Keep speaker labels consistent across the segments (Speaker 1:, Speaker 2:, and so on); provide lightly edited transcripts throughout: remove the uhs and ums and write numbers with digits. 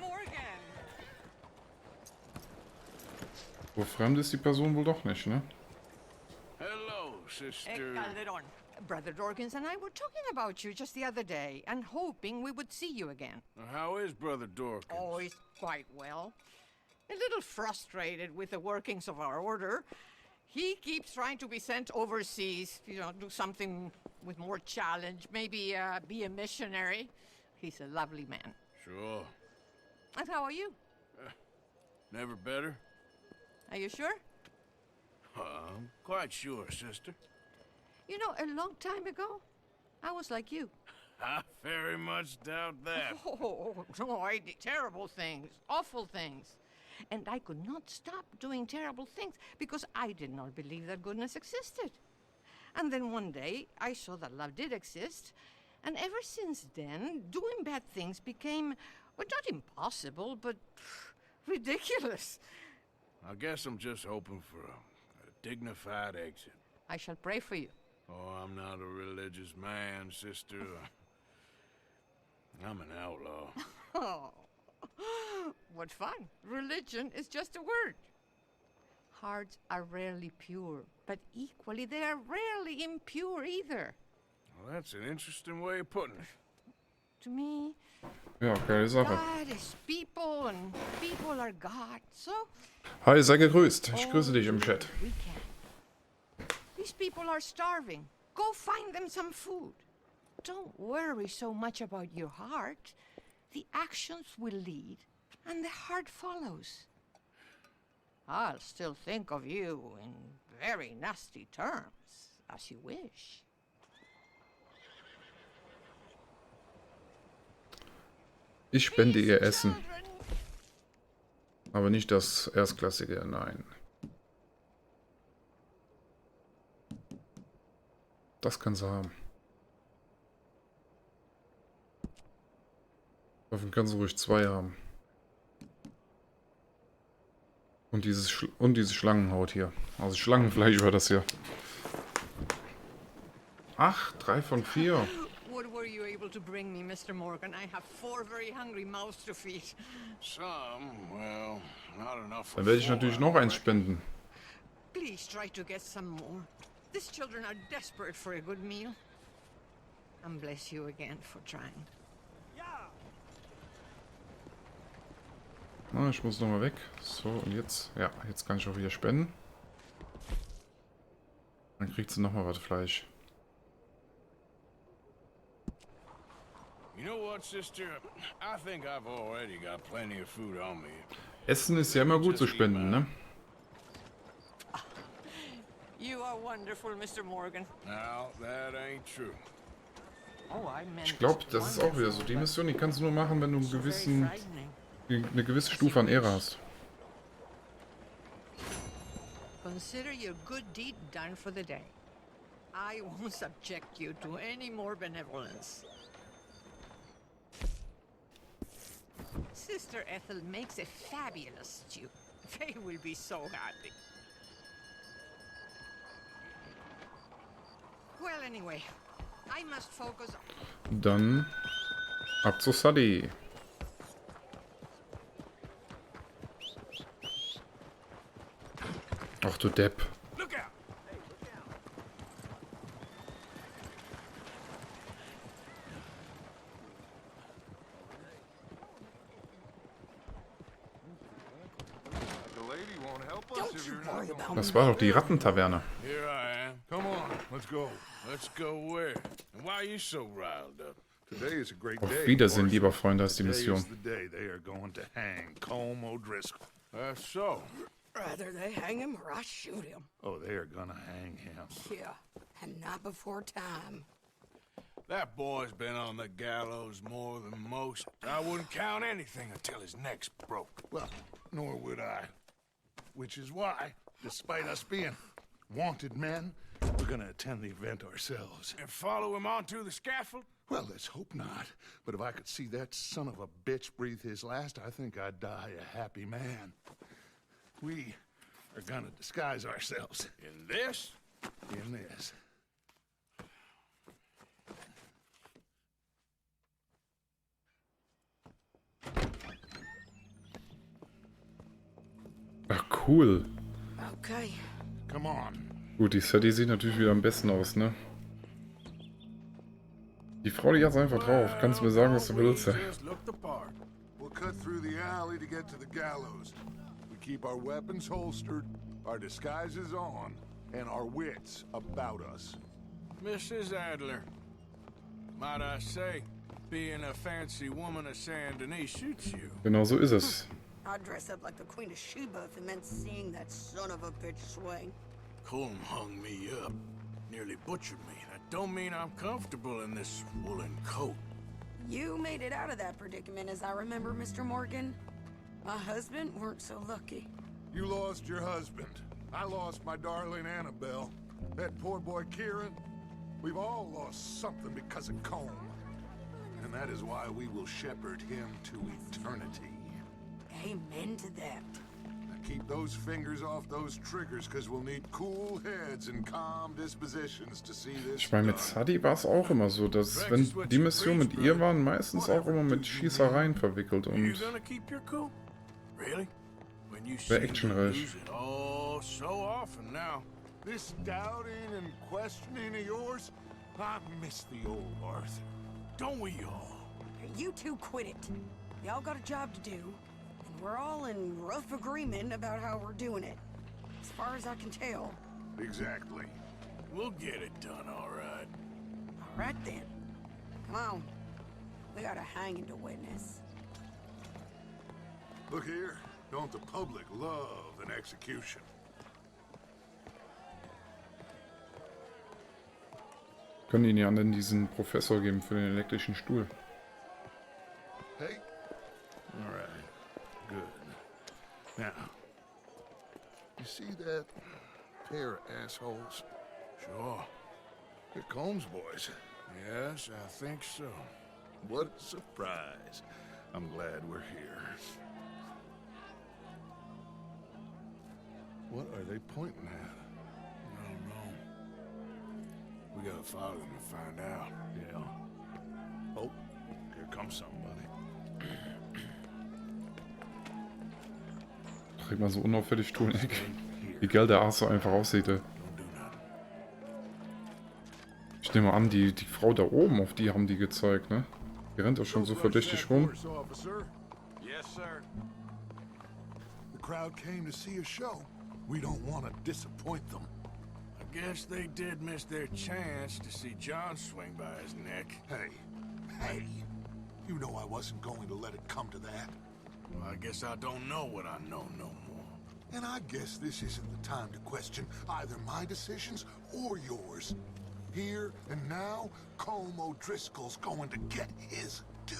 Speaker 1: Morgan.
Speaker 2: So fremd ist die Person wohl doch nicht, ne?
Speaker 3: Hello, sister.
Speaker 1: Calderon. Brother Dorkins and I were talking about you just the other day and hoping we would see you again.
Speaker 3: How is Brother Dorkins?
Speaker 1: Oh, he's quite well. A little frustrated with the workings of our order. He keeps trying to be sent overseas, do something with more challenge, maybe be a missionary. He's a lovely man.
Speaker 3: Sure.
Speaker 1: And how are you?
Speaker 3: Never better?
Speaker 1: Are you sure?
Speaker 3: I'm quite sure, sister.
Speaker 1: You know, a long time ago, I was like you.
Speaker 3: I very much doubt that.
Speaker 1: Oh, no, I did terrible things, awful things. And I could not stop doing terrible things because I did not believe that goodness existed. And then one day, I saw that love did exist. And ever since then, doing bad things became, well, not impossible, but ridiculous.
Speaker 3: I guess I'm just hoping for a dignified exit.
Speaker 1: I shall pray for you.
Speaker 3: Oh, I'm not a religious man, sister. I'm an outlaw.
Speaker 1: Oh, what fun. Religion is just a word. Hearts are rarely pure, but equally they are rarely impure either.
Speaker 3: Well, that's an interesting way of putting it.
Speaker 1: To me,
Speaker 2: Ja, geile Sache.
Speaker 1: God is people and people are God. So,
Speaker 2: Hi, sei gegrüßt. Ich grüße dich im Chat.
Speaker 1: we can. These people are starving. Go find them some food. Don't worry so much about your heart. The actions will lead, and the heart follows. I'll still think of you in very nasty terms, as you wish.
Speaker 2: Ich spende ihr Essen. Aber nicht das Erstklassige, nein. Das kann sie haben. Davon kann sie ruhig 2 haben. Und diese Schlangenhaut hier. Also Schlangenfleisch war das hier. Ach, 3 von 4.
Speaker 1: What were you able to bring me, Mr. Morgan? I have 4 very hungry mouths to feed.
Speaker 3: Some, well, not enough.
Speaker 2: Dann werde ich natürlich noch eins spenden.
Speaker 1: Please try to get some more. These children are desperate for a good meal. And bless you again for trying.
Speaker 2: Na, ich muss nochmal weg. So, und jetzt, ja, jetzt kann ich auch wieder spenden. Dann kriegt sie nochmal was Fleisch.
Speaker 3: You know what, sister? I think I've already got plenty of food on me.
Speaker 2: Essen ist ja immer gut zu spenden, ne?
Speaker 1: You are wonderful, Mr. Morgan.
Speaker 3: Now, that ain't true.
Speaker 1: Oh, I meant
Speaker 2: Ich glaube, das ist auch wieder so. Die Mission, die kannst du nur machen, wenn du eine gewisse Stufe an Ehre hast.
Speaker 1: Consider your good deed done for the day. I won't subject you to any more benevolence. Sister Ethel makes a fabulous stew. They will be so happy. Well, anyway, I must focus on...
Speaker 2: Dann ab zu Sadie. Ach du Depp.
Speaker 3: Look out!
Speaker 1: Don't you worry about
Speaker 2: Das war doch die Rattentaverne.
Speaker 3: Here I am. Come on, let's go. Let's go where? And why are you so riled up?
Speaker 4: Today is a great
Speaker 2: Auf
Speaker 4: day.
Speaker 2: Wiedersehen, lieber Freund, das ist die
Speaker 4: Today
Speaker 2: Mission.
Speaker 4: is the day they are going to hang Colm O'Driscoll.
Speaker 3: That's so.
Speaker 5: Rather they hang him or I shoot him.
Speaker 4: Oh, they are gonna hang him.
Speaker 5: Yeah, and not before time.
Speaker 3: That boy's been on the gallows more than most. I wouldn't count anything until his neck's broke.
Speaker 4: Well, nor would I. Which is why, despite us being wanted men, we're gonna attend the event ourselves.
Speaker 3: And follow him onto the scaffold?
Speaker 4: Well, let's hope not. But if I could see that son of a bitch breathe his last, I think I'd die a happy man. We are gonna disguise ourselves
Speaker 3: In this?
Speaker 4: in this.
Speaker 2: cool.
Speaker 5: Okay.
Speaker 4: Come on.
Speaker 2: Gut, die Sadie sieht natürlich wieder am besten aus, ne? Die Frau, die hat's einfach drauf. Kannst du mir sagen, was du willst?
Speaker 3: Just looked the part.
Speaker 4: We'll cut through the alley to get to the gallows. We keep our weapons holstered, our disguises on, and our wits about us.
Speaker 3: Mrs. Adler, might I say, being a fancy woman of Saint Denis suits you.
Speaker 2: Genau so ist es.
Speaker 5: I'd dress up like the Queen of Sheba if it meant seeing that son of a bitch swing.
Speaker 3: Colm hung me up, nearly butchered me. That don't mean I'm comfortable in this woolen coat.
Speaker 5: You made it out of that predicament, as I remember, Mr. Morgan. My husband weren't so lucky.
Speaker 4: You lost your husband. I lost my darling Annabelle. That poor boy Kieran. We've all lost something because of Colm. And that is why we will shepherd him to eternity.
Speaker 5: Amen to that.
Speaker 4: Now keep those fingers off those triggers, because we'll need cool heads and calm dispositions to see this
Speaker 2: Ich meine, mit
Speaker 4: done.
Speaker 2: Sadie war es auch immer so, dass wenn die Missionen mit ihr waren, meistens auch immer mit Schießereien verwickelt
Speaker 3: You
Speaker 2: und
Speaker 3: gonna keep your cool? Really? When you
Speaker 2: Sehr
Speaker 3: seem to
Speaker 2: actionreich.
Speaker 3: lose it all so often now.
Speaker 4: This doubting and questioning of yours, I miss the old Arthur.
Speaker 3: Don't we all?
Speaker 5: You two quit it. Y'all got a job to do, and we're all in rough agreement about how we're doing it. As far as I can tell.
Speaker 4: Exactly.
Speaker 3: We'll get it done, all right.
Speaker 5: All right then. Come on. We got a hanging to witness.
Speaker 4: Look here, don't the public love an execution?
Speaker 2: können ihn ja an diesen Professor geben für den elektrischen Stuhl.
Speaker 4: Hey? All right. Good. Now, you see that pair of assholes?
Speaker 3: Sure.
Speaker 4: They're Combs boys.
Speaker 3: Yes, I think so.
Speaker 4: What a surprise. I'm glad we're here. What are they pointing at?
Speaker 3: I don't know. We gotta follow them to find out.
Speaker 4: Yeah. Oh, here comes somebody.
Speaker 2: Ach, immer so unauffällig tun, ey. Wie geil der Arzt so einfach aussieht, ey.
Speaker 3: Don't do nothing.
Speaker 2: Ich nehme an, die Frau da oben, auf die haben die gezeigt, ne? Die rennt doch schon so verdächtig rum.
Speaker 3: Yes, sir.
Speaker 4: The crowd came to see a show. We don't want to disappoint them.
Speaker 3: I guess they did miss their chance to see John swing by his neck.
Speaker 4: Hey, you know I wasn't going to let it come to that.
Speaker 3: Well, I guess I don't know what I know no more.
Speaker 4: And I guess this isn't the time to question either my decisions or yours. Here and now, Colm O'Driscoll's going to get his due.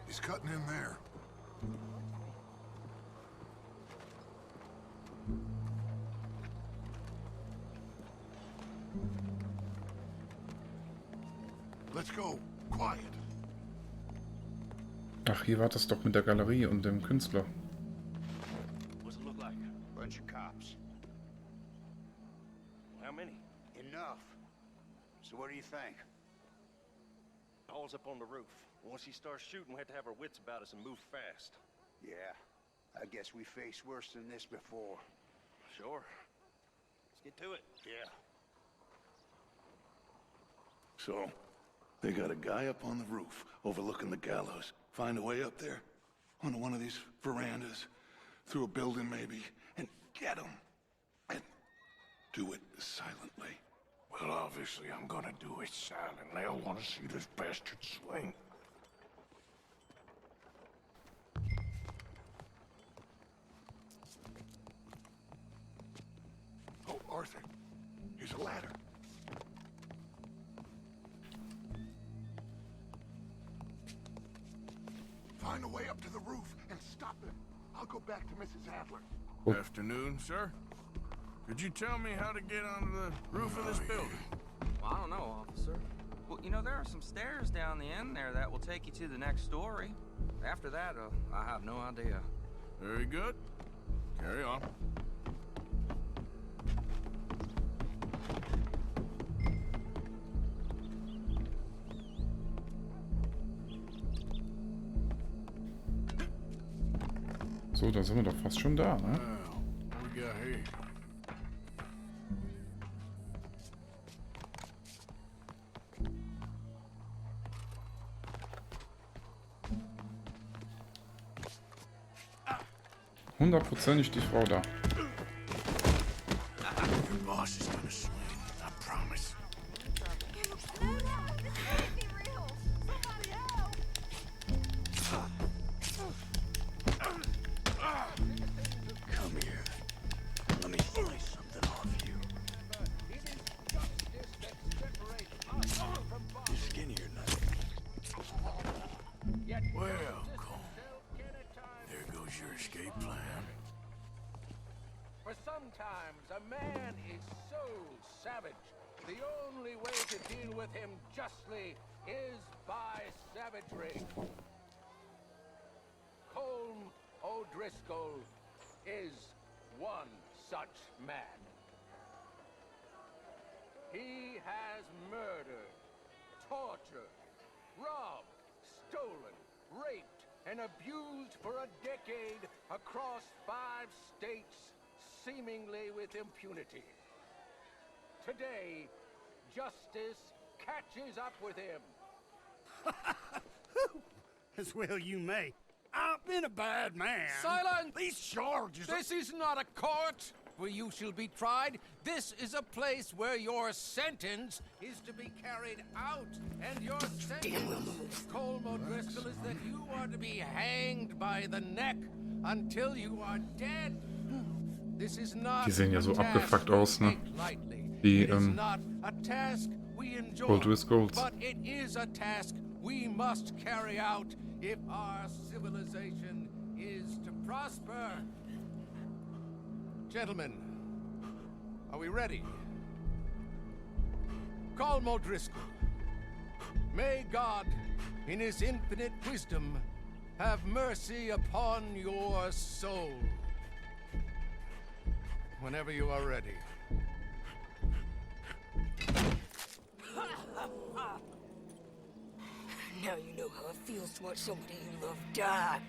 Speaker 4: He's cutting in there. Let's go. Quiet.
Speaker 2: Ach, hier war das doch mit der Galerie und dem Künstler.
Speaker 6: What's it look like?
Speaker 7: Bunch of cops.
Speaker 6: How many?
Speaker 7: Enough. So what do you think?
Speaker 6: Paul's up on the roof. Once he starts shooting, we have to have our wits about us and move fast.
Speaker 7: Yeah, I guess we faced worse than this before.
Speaker 6: Sure. Let's get to it.
Speaker 7: Yeah.
Speaker 4: So, they got a guy up on the roof overlooking the gallows. Find a way up there, onto one of these verandas, through a building maybe, and get him. And do it silently.
Speaker 3: Well, obviously I'm gonna do it silently. I want to see this bastard swing.
Speaker 4: Oh, Arthur, here's a ladder. Find a way up to the roof and stop him. I'll go back to Mrs. Adler.
Speaker 2: Oh.
Speaker 3: Afternoon, sir. Could you tell me how to get onto the roof of this building?
Speaker 8: Well, I don't know, officer. Well, you know, there are some stairs down the end there that will take you to the next story. After that, I have no idea.
Speaker 3: Very good. Carry on.
Speaker 2: So, da sind wir doch fast schon da, ne?
Speaker 3: Well,
Speaker 2: hundertprozentig die Frau da.
Speaker 3: Your boss is gonna swing, I promise. Come here. Let me slice something off you. You're skinnier now. Well, Cole, there goes your escape plan.
Speaker 9: For sometimes a man is so savage, the only way to deal with him justly is by savagery. Colm O'Driscoll is one such man. He has murdered, tortured, robbed, stolen, raped, and abused for a decade across 5 states, seemingly with impunity. Today, justice catches up with him.
Speaker 10: As well you may. I've been a bad man.
Speaker 9: Silence!
Speaker 10: These charges
Speaker 9: This is not a court where you shall be tried. This is a place where your sentence is to be carried out. And your sentence, Colm O'Driscoll, is that you are to be hanged by the neck until you are dead. This is not
Speaker 2: Die sehen ja so
Speaker 9: a task
Speaker 2: abgefuckt
Speaker 9: we
Speaker 2: aus, ne?
Speaker 9: take lightly.
Speaker 2: Die,
Speaker 9: It is not a task we enjoy,
Speaker 2: O'Driscolls.
Speaker 9: but it is a task we must carry out if our civilization is to prosper. Gentlemen, are we ready? Colm O'Driscoll, may God, in his infinite wisdom, have mercy upon your soul. Whenever you are ready.
Speaker 5: Now you know how it feels to watch somebody you love die.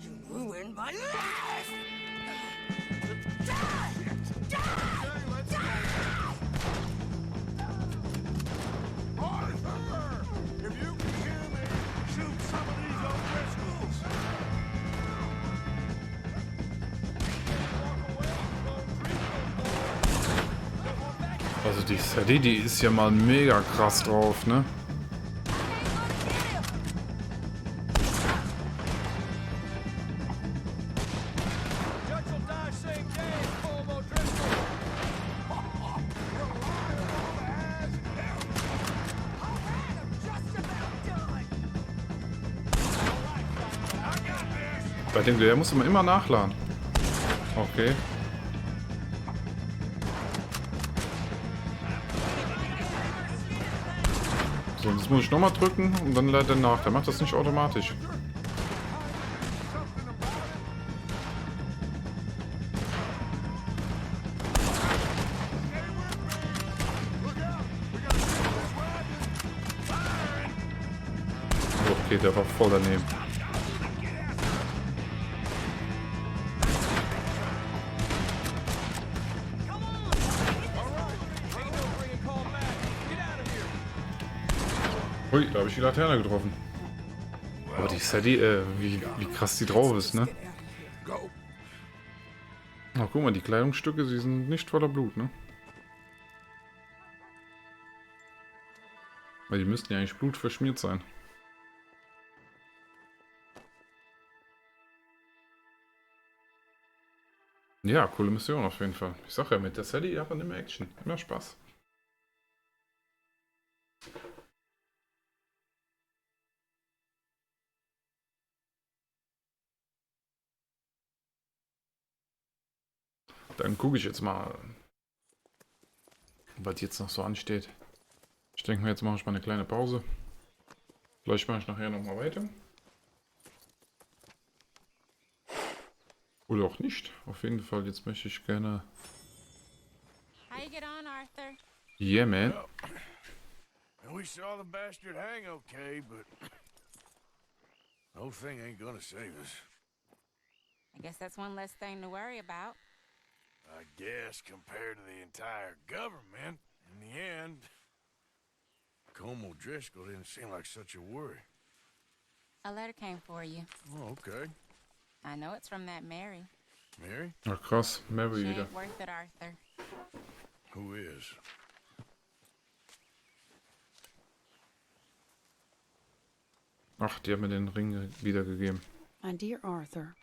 Speaker 5: You ruined my life! Die! Die! Die!
Speaker 3: Arthur! If you can hear me, shoot some of these O'Driscolls!
Speaker 2: Also die Sadie, die ist ja mal mega krass drauf, ne? Bei dem Gewehr muss man immer nachladen. Okay. So, das muss ich nochmal drücken und dann lädt er nach. Der macht das nicht automatisch. Okay, der war voll daneben. Ui, da habe ich die Laterne getroffen. Aber die Sadie, wie krass die drauf ist, ne? Ach, guck mal, die Kleidungsstücke, sie sind nicht voller Blut, ne? Weil die müssten ja eigentlich blutverschmiert sein. Ja, coole Mission auf jeden Fall. Ich sag ja, mit der Sadie hat man immer Action. Immer Spaß. Dann gucke ich jetzt mal, was jetzt noch so ansteht. Ich denke mir, jetzt mache ich mal eine kleine Pause. Vielleicht mache ich nachher nochmal weiter. Oder auch nicht. Auf jeden Fall, jetzt möchte ich gerne...
Speaker 11: How you get on, Arthur?
Speaker 2: Yeah, man.
Speaker 3: And we saw the bastard hang okay, but the whole thing ain't gonna save us.
Speaker 11: I guess that's one less thing to worry about.
Speaker 3: I guess compared to the entire government, in the end, Colm O'Driscoll didn't seem like such a worry.
Speaker 11: A letter came for you.
Speaker 3: Oh, okay.
Speaker 11: I know it's from that Mary.
Speaker 3: Mary?
Speaker 2: Ach krass, Mary
Speaker 11: She
Speaker 2: wieder.
Speaker 11: ain't worth it, Arthur.
Speaker 3: Who is?
Speaker 2: Ach, die haben mir den Ring wiedergegeben.
Speaker 5: My dear Arthur,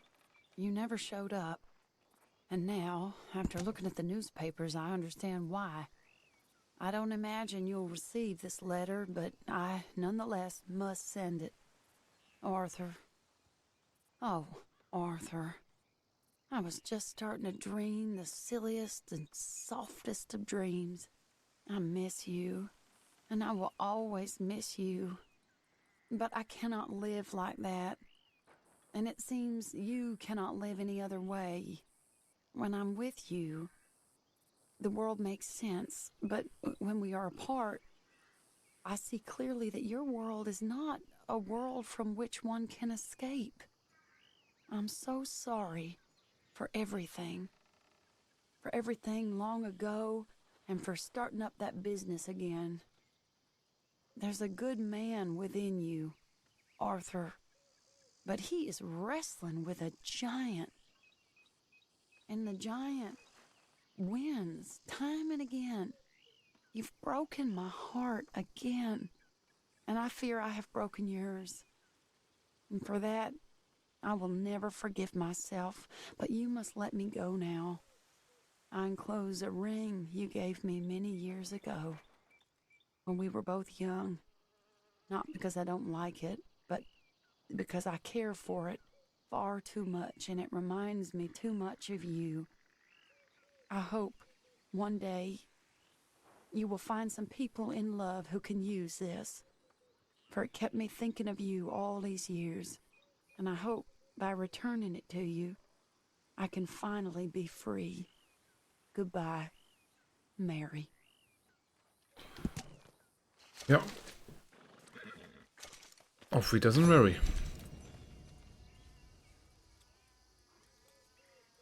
Speaker 5: you never showed up. And now, after looking at the newspapers, I understand why. I don't imagine you'll receive this letter, but I, nonetheless, must send it. Arthur. Oh, Arthur. I was just starting to dream the silliest and softest of dreams. I miss you, and I will always miss you. But I cannot live like that. And it seems you cannot live any other way. When I'm with you, the world makes sense. But when we are apart, I see clearly that your world is not a world from which one can escape. I'm so sorry for everything. For everything long ago, and for starting up that business again. There's a good man within you, Arthur, but he is wrestling with a giant. And the giant wins time and again. You've broken my heart again, and I fear I have broken yours. And for that, I will never forgive myself, but you must let me go now. I enclose a ring you gave me many years ago, when we were both young. Not because I don't like it, but because I care for it far too much, and it reminds me too much of you. I hope one day you will find some people in love who can use this, for it kept me thinking of you all these years, and I hope by returning it to you, I can finally be free. Goodbye, Mary.
Speaker 2: Ja. Auf Wiedersehen, Mary.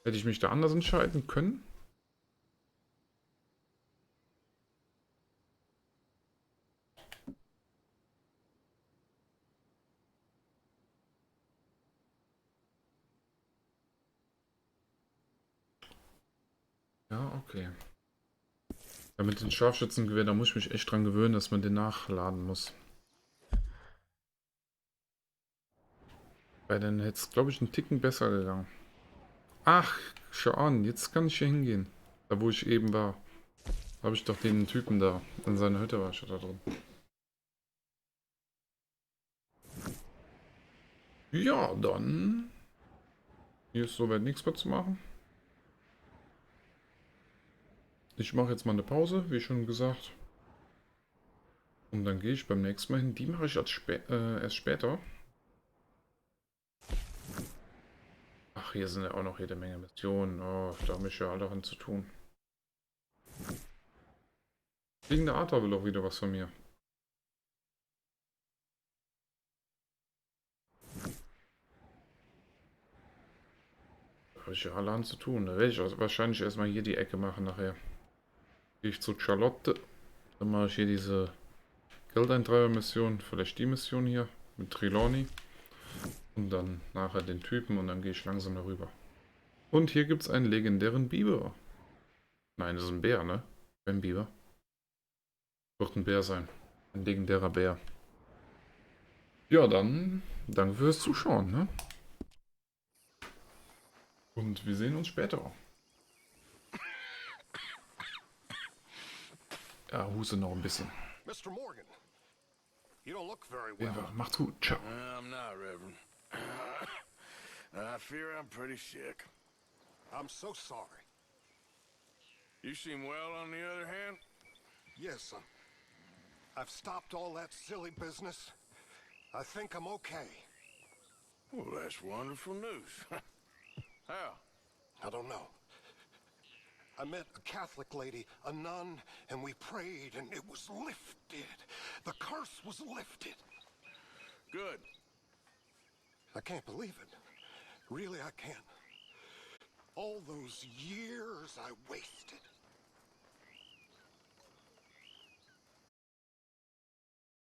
Speaker 2: Hätte ich mich da anders entscheiden können? Ja, okay. Ja, mit den Scharfschützengewehr, da muss ich mich echt dran gewöhnen, dass man den nachladen muss. Weil dann hätte es, glaube ich, einen Ticken besser gegangen. Ach, schau an, jetzt kann ich hier hingehen. Da, wo ich eben war. Habe ich doch den Typen da. In seiner Hütte war ich da drin. Ja, dann... Hier ist soweit nichts mehr zu machen. Ich mache jetzt mal eine Pause, wie schon gesagt. Und dann gehe ich beim nächsten Mal hin. Die mache ich erst später. Ach, hier sind ja auch noch jede Menge Missionen. Oh, da habe ich ja alle zu tun. Fliegende Arthur will auch wieder was von mir. Da habe ich ja alle zu tun. Da werde ich also wahrscheinlich erstmal hier die Ecke machen nachher. Gehe ich zu Charlotte. Dann mache ich hier diese Geldeintreiber-Mission. Vielleicht die Mission hier mit Trelawney. Und dann nachher den Typen und dann gehe ich langsam darüber. Und hier gibt es einen legendären Biber. Nein, das ist ein Bär, ne? Kein Biber. Wird ein Bär sein. Ein legendärer Bär. Ja, dann danke fürs Zuschauen, ne? Und wir sehen uns später. Ja, huste noch ein bisschen.
Speaker 12: Mr. Morgan, you don't look very well.
Speaker 2: Ja, macht's gut. Ciao.
Speaker 3: I'm not, Reverend. I fear I'm pretty sick.
Speaker 12: I'm so sorry.
Speaker 3: You seem well, on the other hand?
Speaker 12: Yes, I've stopped all that silly business. I think I'm okay.
Speaker 3: Well, that's wonderful news. How?
Speaker 12: I don't know. I met a Catholic lady, a nun, and we prayed, and it was lifted. The curse was lifted.
Speaker 3: Good.
Speaker 12: I can't believe it. Really, I can't. All those years I wasted.